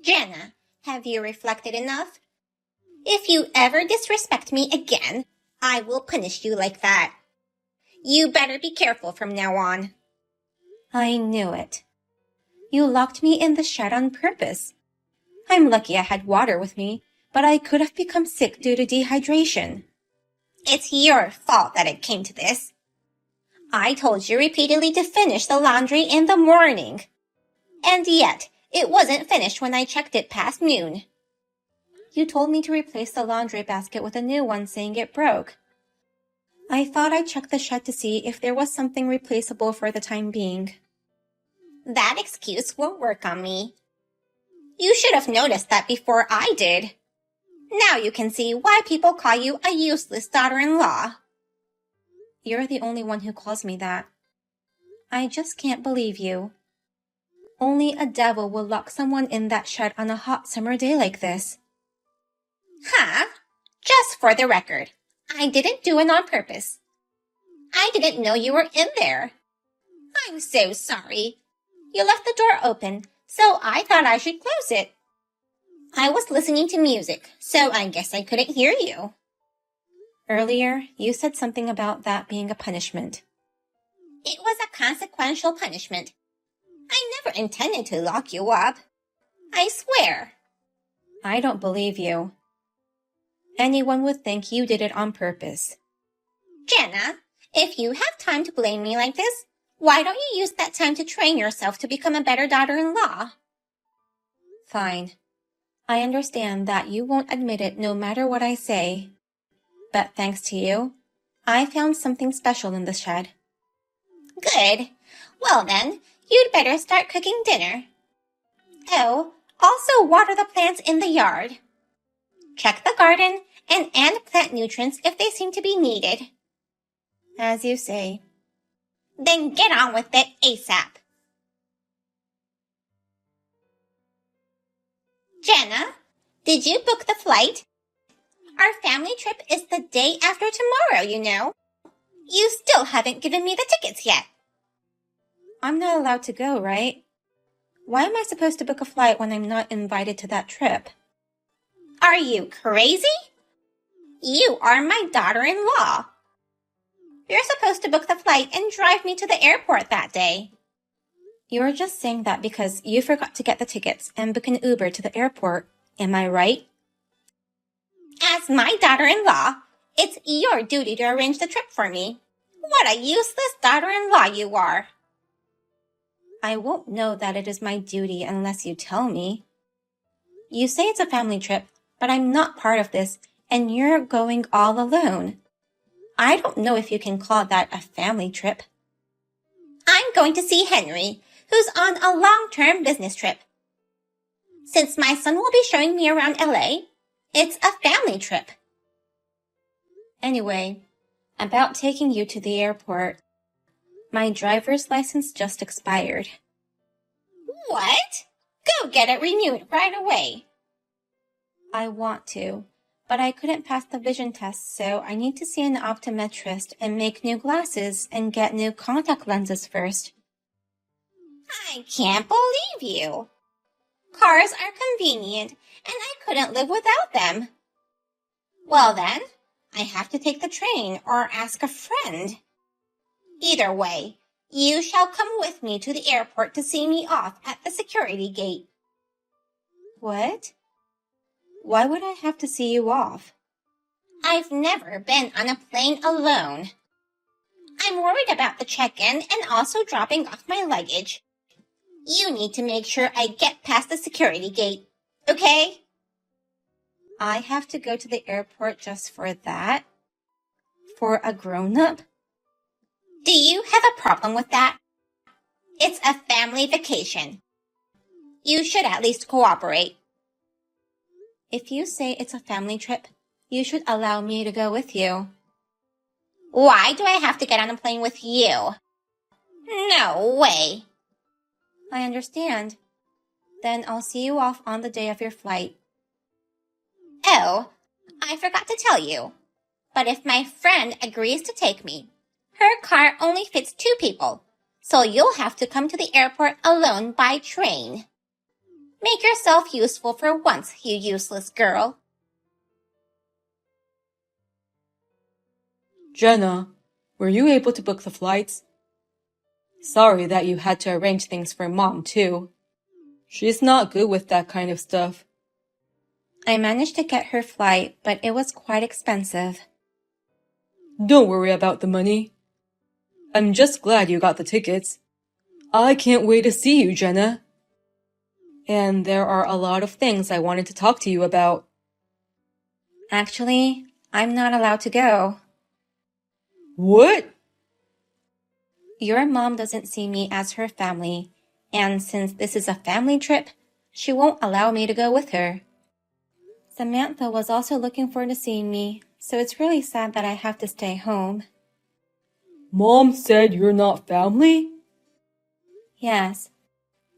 Jenna, have you reflected enough? If you ever disrespect me again, I will punish you like that. You better be careful from now on. I knew it. You locked me in the shed on purpose. I'm lucky I had water with me, but I could have become sick due to dehydration. It's your fault that it came to this. I told you repeatedly to finish the laundry in the morning. And yet, it wasn't finished when I checked it past noon. You told me to replace the laundry basket with a new one, saying it broke. I thought I'd check the shed to see if there was something replaceable for the time being. That excuse won't work on me. You should have noticed that before I did. Now you can see why people call you a useless daughter-in-law. You're the only one who calls me that. I just can't believe you. Only a devil will lock someone in that shed on a hot summer day like this. Huh? Just for the record, I didn't do it on purpose. I didn't know you were in there. I'm so sorry. You left the door open, so I thought I should close it. I was listening to music, so I guess I couldn't hear you. Earlier, you said something about that being a punishment. It was a consequential punishment. I never intended to lock you up. I swear. I don't believe you. Anyone would think you did it on purpose. Jenna, if you have time to blame me like this, why don't you use that time to train yourself to become a better daughter-in-law? Fine. I understand that you won't admit it no matter what I say. But thanks to you, I found something special in the shed. Good. Well then, you'd better start cooking dinner. Oh, also water the plants in the yard. Check the garden and add plant nutrients if they seem to be needed. As you say. Then get on with it ASAP. Jenna, did you book the flight? Our family trip is the day after tomorrow, you know. You still haven't given me the tickets yet. I'm not allowed to go, right? Why am I supposed to book a flight when I'm not invited to that trip? Are you crazy? You are my daughter-in-law. You're supposed to book the flight and drive me to the airport that day. You're just saying that because you forgot to get the tickets and book an Uber to the airport. Am I right? As my daughter-in-law, it's your duty to arrange the trip for me. What a useless daughter-in-law you are. I won't know that it is my duty unless you tell me. You say it's a family trip, but I'm not part of this, and you're going all alone. I don't know if you can call that a family trip. I'm going to see Henry, who's on a long-term business trip. Since my son will be showing me around LA, it's a family trip. Anyway, about taking you to the airport. My driver's license just expired. What? Go get it renewed right away. I want to, but I couldn't pass the vision test, so I need to see an optometrist and make new glasses and get new contact lenses first. I can't believe you. Cars are convenient, and I couldn't live without them. Well then, I have to take the train or ask a friend. Either way, you shall come with me to the airport to see me off at the security gate. What? Why would I have to see you off? I've never been on a plane alone. I'm worried about the check-in and also dropping off my luggage. You need to make sure I get past the security gate, okay? I have to go to the airport just for that? For a grown-up? Do you have a problem with that? It's a family vacation. You should at least cooperate. If you say it's a family trip, you should allow me to go with you. Why do I have to get on a plane with you? No way. I understand. Then I'll see you off on the day of your flight. Oh, I forgot to tell you. But if my friend agrees to take me, her car only fits 2 people, so you'll have to come to the airport alone by train. Make yourself useful for once, you useless girl. Jenna, were you able to book the flights? Sorry that you had to arrange things for Mom, too. She's not good with that kind of stuff. I managed to get her flight, but it was quite expensive. Don't worry about the money. I'm just glad you got the tickets. I can't wait to see you, Jenna. And there are a lot of things I wanted to talk to you about. Actually, I'm not allowed to go. What? Your mom doesn't see me as her family, and since this is a family trip, she won't allow me to go with her. Samantha was also looking forward to seeing me, so it's really sad that I have to stay home. Mom said you're not family? Yes.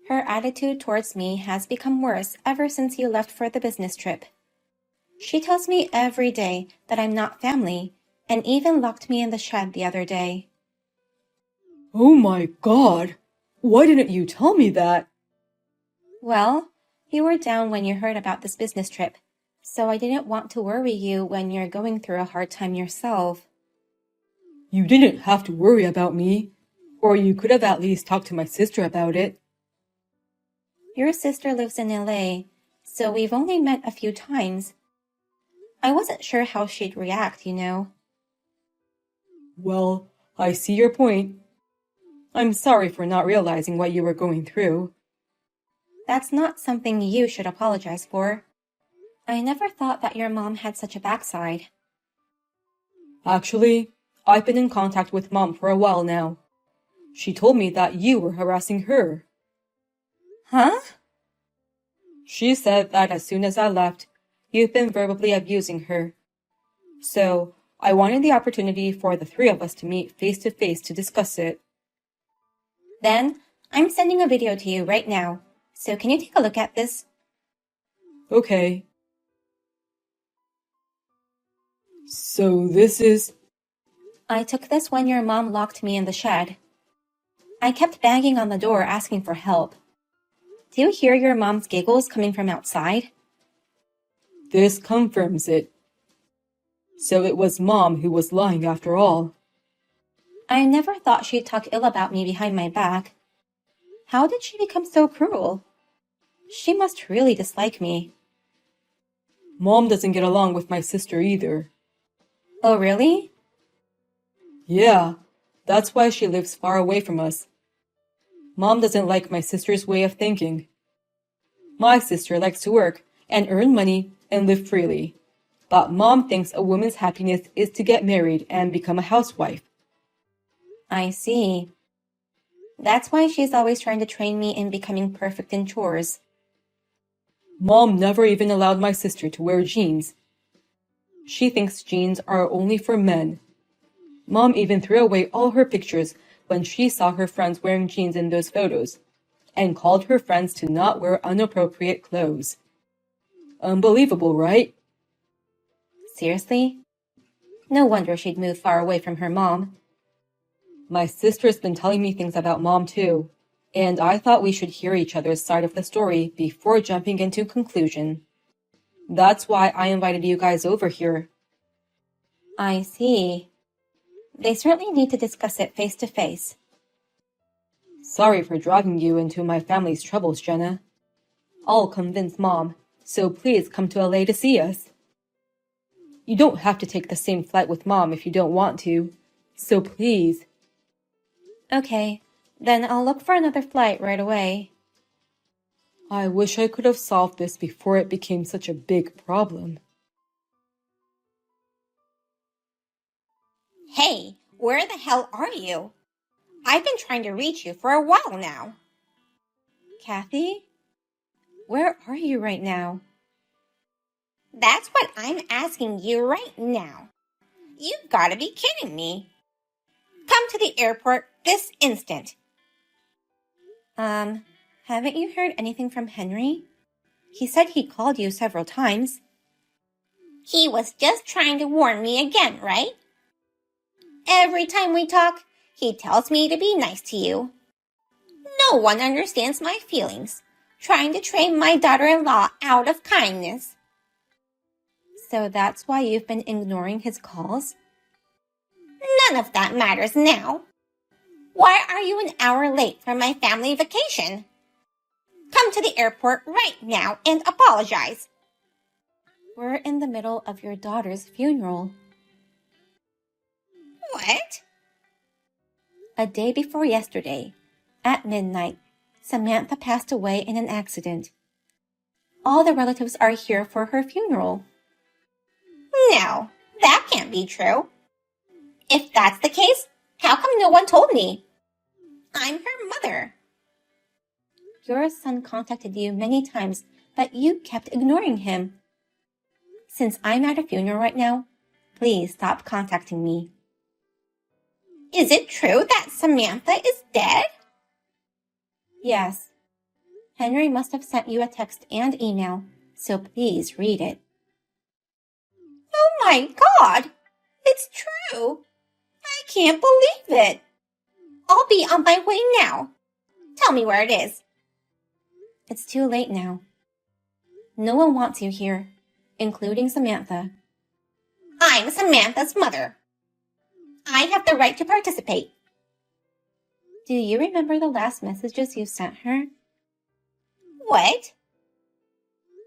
Her attitude towards me has become worse ever since you left for the business trip. She tells me every day that I'm not family, and even locked me in the shed the other day. Oh my God! Why didn't you tell me that? Well, you were down when you heard about this business trip, so I didn't want to worry you when you're going through a hard time yourself. You didn't have to worry about me, or you could have at least talked to my sister about it. Your sister lives in LA, so we've only met a few times. I wasn't sure how she'd react, you know. Well, I see your point. I'm sorry for not realizing what you were going through. That's not something you should apologize for. I never thought that your mom had such a backside. Actually, I've been in contact with Mom for a while now. She told me that you were harassing her. Huh? She said that as soon as I left, you've been verbally abusing her. So, I wanted the opportunity for the three of us to meet face to face to discuss it. Then, I'm sending a video to you right now, so can you take a look at this? Okay. So this is... I took this when your mom locked me in the shed. I kept banging on the door asking for help. Do you hear your mom's giggles coming from outside? This confirms it. So it was Mom who was lying after all. I never thought she'd talk ill about me behind my back. How did she become so cruel? She must really dislike me. Mom doesn't get along with my sister either. Oh, really? Yeah, that's why she lives far away from us. Mom doesn't like my sister's way of thinking. My sister likes to work and earn money and live freely. But Mom thinks a woman's happiness is to get married and become a housewife. I see. That's why she's always trying to train me in becoming perfect in chores. Mom never even allowed my sister to wear jeans. She thinks jeans are only for men. Mom even threw away all her pictures when she saw her friends wearing jeans in those photos, and called her friends to not wear inappropriate clothes. Unbelievable, right? Seriously? No wonder she'd moved far away from her mom. My sister's been telling me things about Mom too, and I thought we should hear each other's side of the story before jumping into conclusion. That's why I invited you guys over here. I see. They certainly need to discuss it face to face. Sorry for dragging you into my family's troubles, Jenna. I'll convince Mom, so please come to LA to see us. You don't have to take the same flight with Mom if you don't want to, so please. Okay, then I'll look for another flight right away. I wish I could have solved this before it became such a big problem. Hey, where the hell are you? I've been trying to reach you for a while now. Kathy? Where are you right now? That's what I'm asking you right now. You've got to be kidding me. Come to the airport this instant. Haven't you heard anything from Henry? He said he called you several times. He was just trying to warn me again, right? Every time we talk, he tells me to be nice to you. No one understands my feelings. trying to train my daughter-in-law out of kindness. So that's why you've been ignoring his calls? None of that matters now. Why are you an hour late for my family vacation? Come to the airport right now and apologize. We're in the middle of your daughter's funeral. What? A day before yesterday, at midnight, Samantha passed away in an accident. All the relatives are here for her funeral. No, that can't be true. If that's the case, how come no one told me? I'm her mother. Your son contacted you many times, but you kept ignoring him. Since I'm at a funeral right now, please stop contacting me. Is it true that Samantha is dead? Yes. Henry must have sent you a text and email, so please read it. Oh my God! It's true! I can't believe it! I'll be on my way now. Tell me where it is. It's too late now. No one wants you here, including Samantha. I'm Samantha's mother. I have the right to participate. Do you remember the last messages you sent her? What?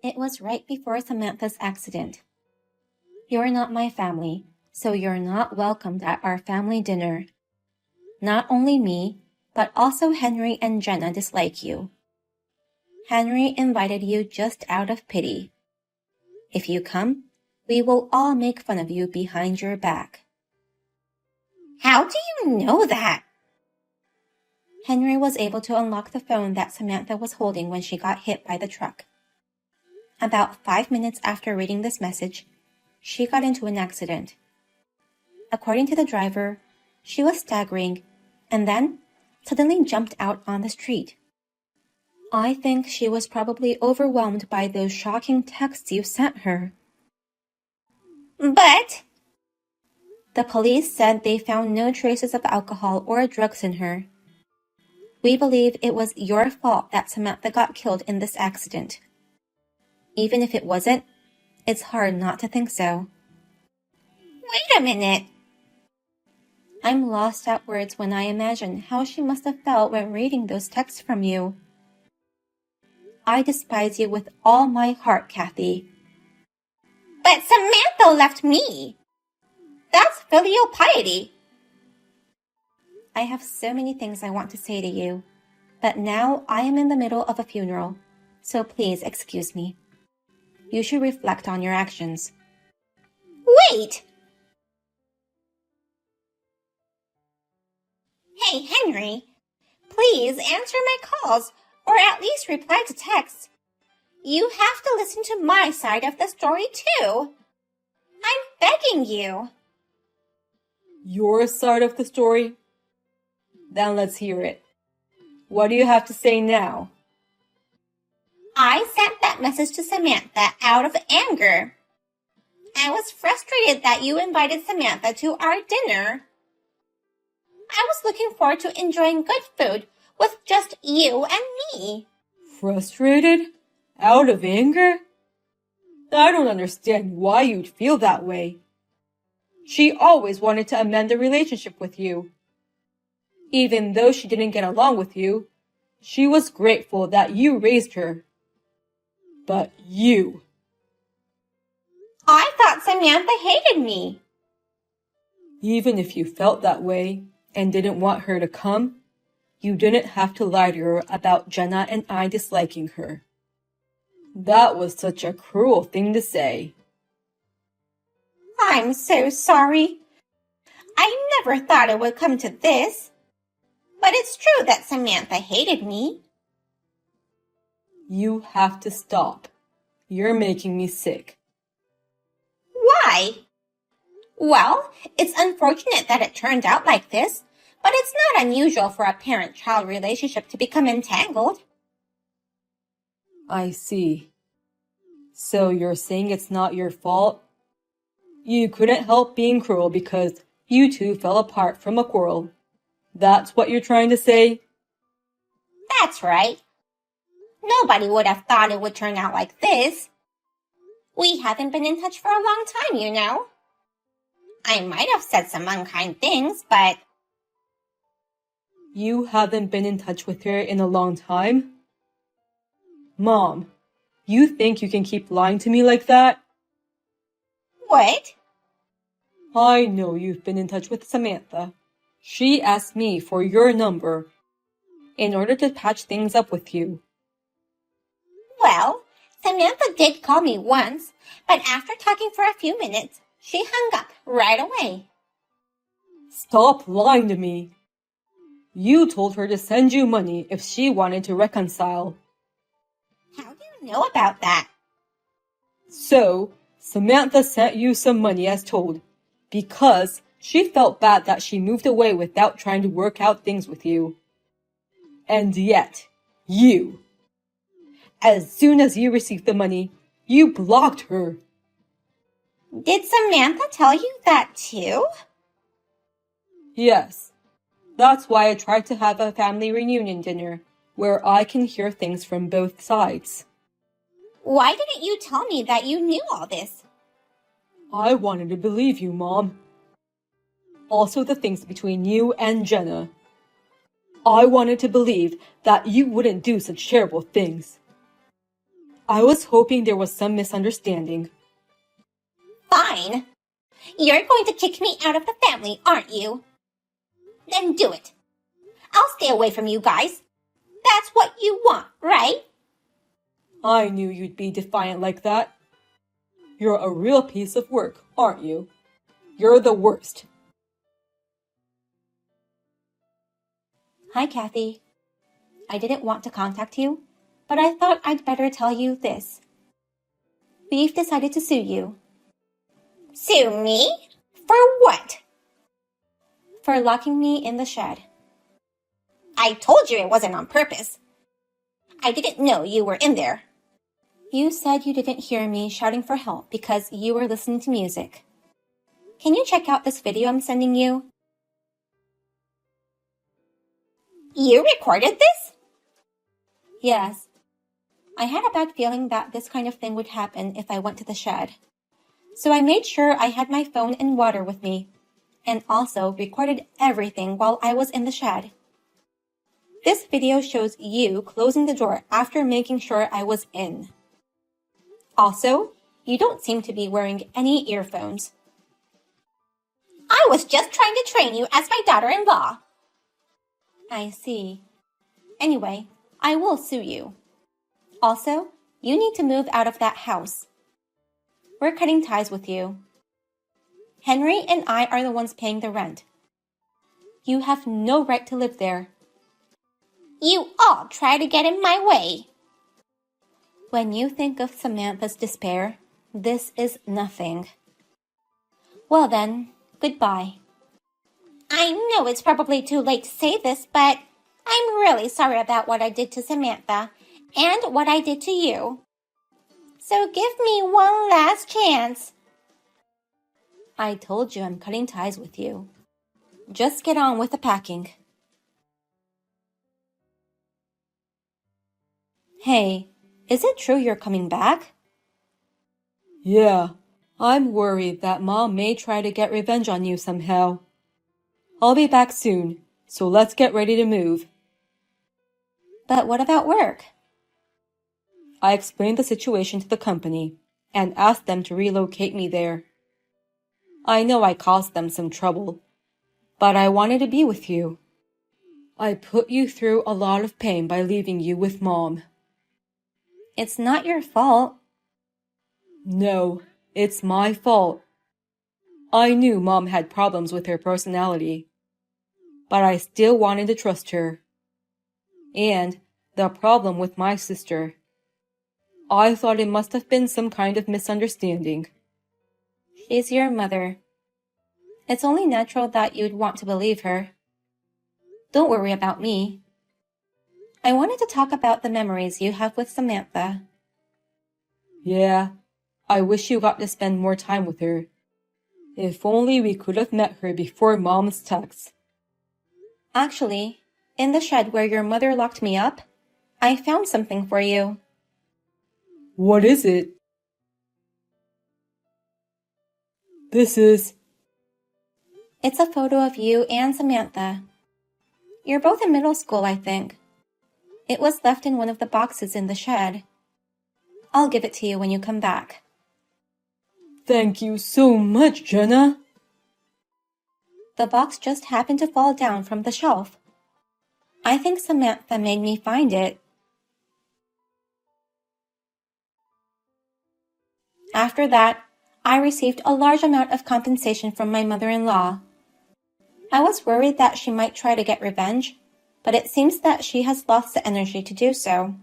It was right before Samantha's accident. You're not my family, so you're not welcomed at our family dinner. Not only me, but also Henry and Jenna dislike you. Henry invited you just out of pity. If you come, we will all make fun of you behind your back. How do you know that? Henry was able to unlock the phone that Samantha was holding when she got hit by the truck. About 5 minutes after reading this message, she got into an accident. According to the driver, she was staggering and then suddenly jumped out on the street. I think she was probably overwhelmed by those shocking texts you sent her. But the police said they found no traces of alcohol or drugs in her. We believe it was your fault that Samantha got killed in this accident. Even if it wasn't, it's hard not to think so. Wait a minute. I'm lost at words when I imagine how she must have felt when reading those texts from you. I despise you with all my heart, Kathy. But Samantha left me. That's filial piety. I have so many things I want to say to you, but now I am in the middle of a funeral, so please excuse me. You should reflect on your actions. Wait! Hey, Henry, please answer my calls, or at least reply to texts. You have to listen to my side of the story, too. I'm begging you. Your side of the story? Then let's hear it. What do you have to say now? I sent that message to Samantha out of anger. I was frustrated that you invited Samantha to our dinner. I was looking forward to enjoying good food with just you and me. Frustrated? Out of anger? I don't understand why you'd feel that way. She always wanted to amend the relationship with you. Even though she didn't get along with you, she was grateful that you raised her. But you... I thought Samantha hated me. Even if you felt that way and didn't want her to come, you didn't have to lie to her about Jenna and I disliking her. That was such a cruel thing to say. I'm so sorry. I never thought it would come to this. But it's true that Samantha hated me. You have to stop. You're making me sick. Why? Well, it's unfortunate that it turned out like this, but it's not unusual for a parent-child relationship to become entangled. I see. So you're saying it's not your fault? You couldn't help being cruel because you two fell apart from a quarrel. That's what you're trying to say? That's right. Nobody would have thought it would turn out like this. We haven't been in touch for a long time, you know. I might have said some unkind things, but... You haven't been in touch with her in a long time? Mom, you think you can keep lying to me like that? What? I know you've been in touch with Samantha. She asked me for your number in order to patch things up with you. Well, Samantha did call me once, but after talking for a few minutes, she hung up right away. Stop lying to me. You told her to send you money if she wanted to reconcile. How do you know about that? So, Samantha sent you some money as told, because she felt bad that she moved away without trying to work out things with you. And yet, as soon as you received the money, you blocked her. Did Samantha tell you that too? Yes, that's why I tried to have a family reunion dinner, where I can hear things from both sides. Why didn't you tell me that you knew all this? I wanted to believe you, Mom. Also the things between you and Jenna. I wanted to believe that you wouldn't do such terrible things. I was hoping there was some misunderstanding. Fine. You're going to kick me out of the family, aren't you? Then do it. I'll stay away from you guys. That's what you want, right? I knew you'd be defiant like that. You're a real piece of work, aren't you? You're the worst. Hi, Kathy. I didn't want to contact you, but I thought I'd better tell you this. We've decided to sue you. Sue me? For what? For locking me in the shed. I told you it wasn't on purpose. I didn't know you were in there. You said you didn't hear me shouting for help because you were listening to music. Can you check out this video I'm sending you? You recorded this? Yes. I had a bad feeling that this kind of thing would happen if I went to the shed. So I made sure I had my phone and water with me, and also recorded everything while I was in the shed. This video shows you closing the door after making sure I was in. Also, you don't seem to be wearing any earphones. I was just trying to train you as my daughter-in-law. I see. Anyway, I will sue you. Also, you need to move out of that house. We're cutting ties with you. Henry and I are the ones paying the rent. You have no right to live there. You all try to get in my way. When you think of Samantha's despair, this is nothing. Well then, goodbye. I know it's probably too late to say this, but I'm really sorry about what I did to Samantha and what I did to you. So give me one last chance. I told you I'm cutting ties with you. Just get on with the packing. Hey, is it true you're coming back? Yeah, I'm worried that Mom may try to get revenge on you somehow. I'll be back soon, so let's get ready to move. But what about work? I explained the situation to the company and asked them to relocate me there. I know I caused them some trouble, but I wanted to be with you. I put you through a lot of pain by leaving you with Mom. It's not your fault. No, it's my fault. I knew Mom had problems with her personality, but I still wanted to trust her. And the problem with my sister. I thought it must have been some kind of misunderstanding. She's your mother. It's only natural that you'd want to believe her. Don't worry about me. I wanted to talk about the memories you have with Samantha. Yeah, I wish you got to spend more time with her. If only we could have met her before Mom's text. Actually, in the shed where your mother locked me up, I found something for you. What is it? This is... It's a photo of you and Samantha. You're both in middle school, I think. It was left in one of the boxes in the shed. I'll give it to you when you come back. Thank you so much, Jenna. The box just happened to fall down from the shelf. I think Samantha made me find it. After that, I received a large amount of compensation from my mother-in-law. I was worried that she might try to get revenge, but it seems that she has lost the energy to do so.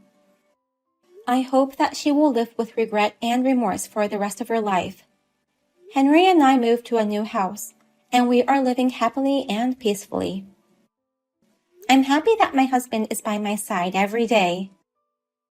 I hope that she will live with regret and remorse for the rest of her life. Henry and I moved to a new house, and we are living happily and peacefully. I'm happy that my husband is by my side every day.